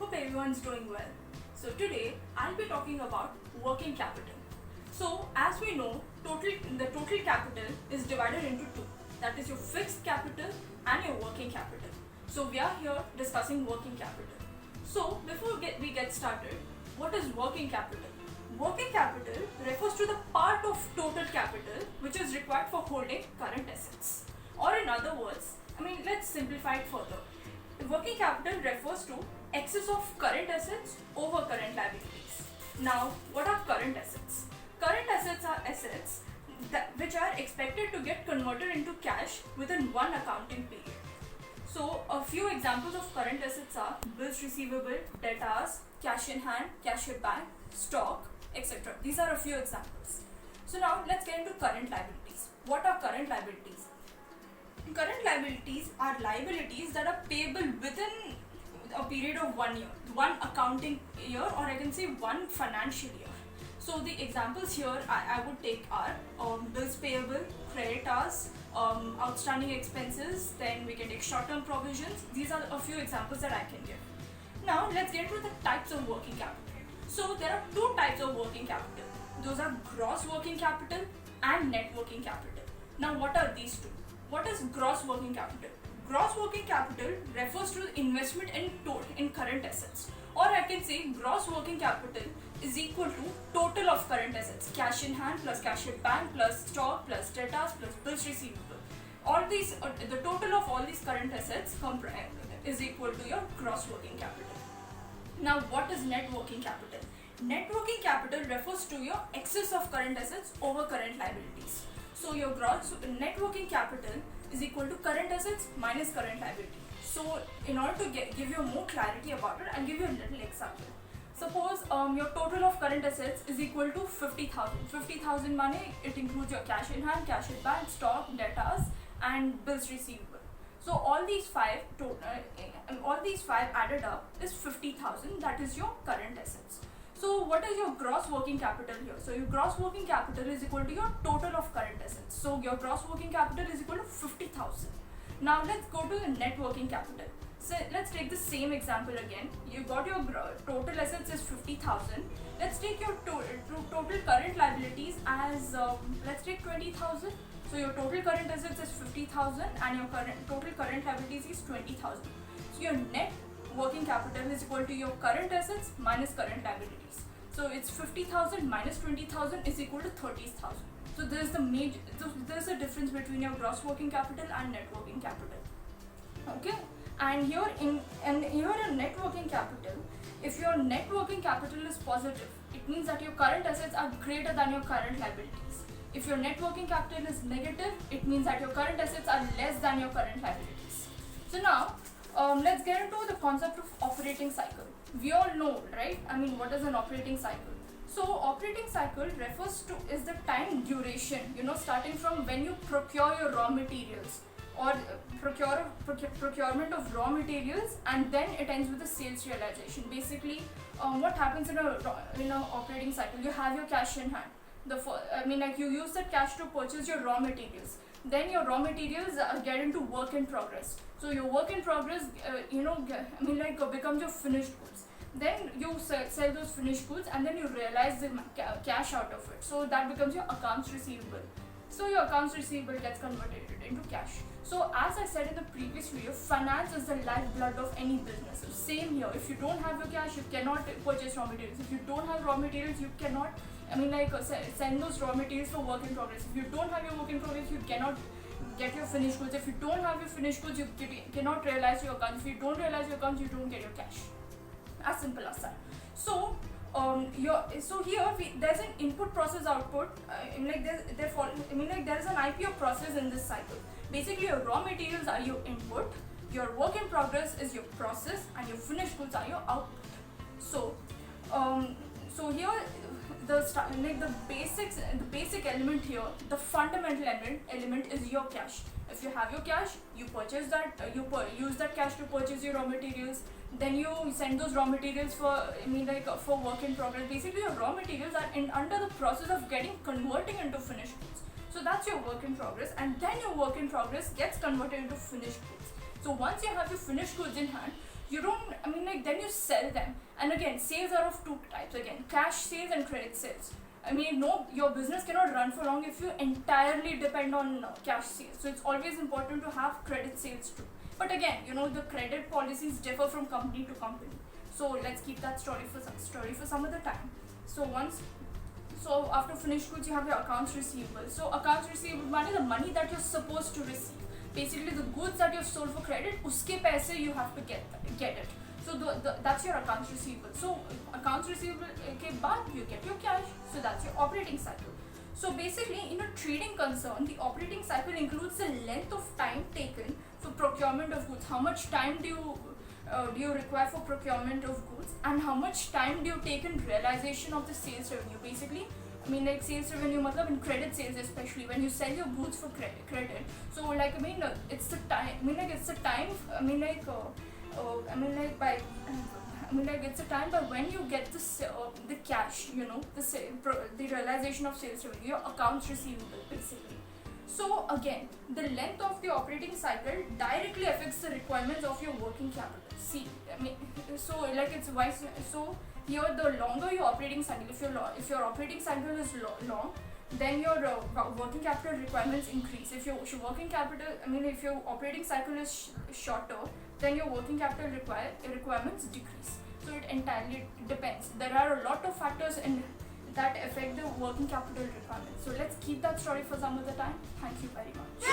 Hope everyone's doing well. So today I'll be talking about working capital. So as we know, the total capital is divided into two. That is your fixed capital and your working capital. So we are here discussing working capital. So before we get started, what is working capital? Working capital refers to the part of total capital which is required for holding current assets. Or in other words, let's simplify it further. Working capital refers to excess of current assets over current liabilities. Now, what are current assets? Current assets are assets which are expected to get converted into cash within one accounting period. So, a few examples of current assets are bills receivable, debtors, cash in hand, cash at bank, stock, etc. These are a few examples. So now let's get into current liabilities. What are current liabilities? Current liabilities are liabilities that are payable within a period of 1 year, one accounting year, or I can say one financial year. So the examples here I would take are bills payable, creditors, outstanding expenses, then we can take short-term provisions. These are a few examples that I can give. Now let's get into the types of working capital. So there are two types of working capital. Those are gross working capital and net working capital. Now what are these two? What is gross working capital? Gross working capital refers to investment in current assets, or I can say gross working capital is equal to total of current assets, cash in hand plus cash at bank plus stock plus debtors plus bills receivable. All these, the total of all these current assets is equal to your gross working capital. Now what is net working capital? Net working capital refers to your excess of current assets over current liabilities. So your gross net working capital is equal to current assets minus current liability. So in order to give you more clarity about it, I'll give you a little example. Suppose your total of current assets is equal to 50,000. 50,000 money, it includes your cash in hand, cash at bank, stock, debtors and bills receivable. So all these five added up is 50,000. That is your current assets. So what is your gross working capital here? So your gross working capital is equal to your total of current assets. So your gross working capital is equal to 50,000. Now let's go to the net working capital. So let's take the same example again. You got your total assets is 50,000. Let's take your total current liabilities as let's take 20,000. So your total current assets is 50,000 and your total current liabilities is 20,000. So your net working capital is equal to your current assets minus current liabilities. So it's 50,000 minus 20,000 is equal to 30,000. So there's there's a difference between your gross working capital and net working capital. Okay, and here in net working capital, if your net working capital is positive, it means that your current assets are greater than your current liabilities. If your net working capital is negative, it means that your current assets are less than your current liabilities. So now let's get into the concept of operating cycle. We all know, right? What is an operating cycle? So operating cycle refers to is the time duration, starting from when you procure your raw materials or procurement of raw materials, and then it ends with the sales realization. Basically, what happens in a operating cycle? You have your cash in hand. You use that cash to purchase your raw materials. Then your raw materials get into work in progress. So your work in progress, becomes your finished goods. Then you sell those finished goods and then you realize the cash out of it. So that becomes your accounts receivable. So your accounts receivable gets converted into cash. So as I said in the previous video, finance is the lifeblood of any business. So same here. If you don't have your cash, you cannot purchase raw materials. If you don't have raw materials, you cannot send those raw materials for work in progress. If you don't have your work in progress, you cannot get your finished goods. If you don't have your finished goods, you cannot realize your accounts. If you don't realize your accounts, you don't get your cash. As simple as that. So there's an input process output. There is an IPO process in this cycle. Basically, your raw materials are your input, your work in progress is your process, and your finished goods are your output. So here the basic element here, the fundamental element is your cash. If you have your cash, you purchase that, use that cash to purchase your raw materials. Then you send those raw materials for work in progress. Basically, your raw materials are under the process of converting into finished goods. So that's your work in progress, and then your work in progress gets converted into finished goods. So once you have your finished goods in hand, you don't, I mean, like, then you sell them. And again, sales are of two types, again, cash sales and credit sales. I mean, no, your business cannot run for long if you entirely depend on cash sales. So it's always important to have credit sales too. But again, you know, the credit policies differ from company to company. So let's keep that story for some other time. So after finished goods, you have your accounts receivable. So accounts receivable money, the money that you're supposed to receive. Basically, the goods that you've sold for credit, uske paise you have to get it. So that's your accounts receivable. So accounts receivable ke baad you get your cash. So that's your operating cycle. So basically, in a trading concern, the operating cycle includes the length of time taken for procurement of goods. How much time do you require for procurement of goods, and how much time do you take in realization of the sales revenue? Basically, I mean, like, sales revenue, matlab in credit sales, especially when you sell your goods for credit. So like, I mean, it's the time. I mean, like, it's the time. It's a time by when you get the cash, you know, the realization of sales revenue, your accounts receivable, basically. So again, the length of the operating cycle directly affects the requirements of your working capital. See, I mean, so like, it's wise. So here, the longer your operating cycle, if your operating cycle is long, then your working capital requirements increase. If your working capital, I mean, if your operating cycle is shorter, then your working capital requirements decrease. So it entirely depends. There are a lot of factors that affect the working capital requirements. So let's keep that story for some other time. Thank you very much.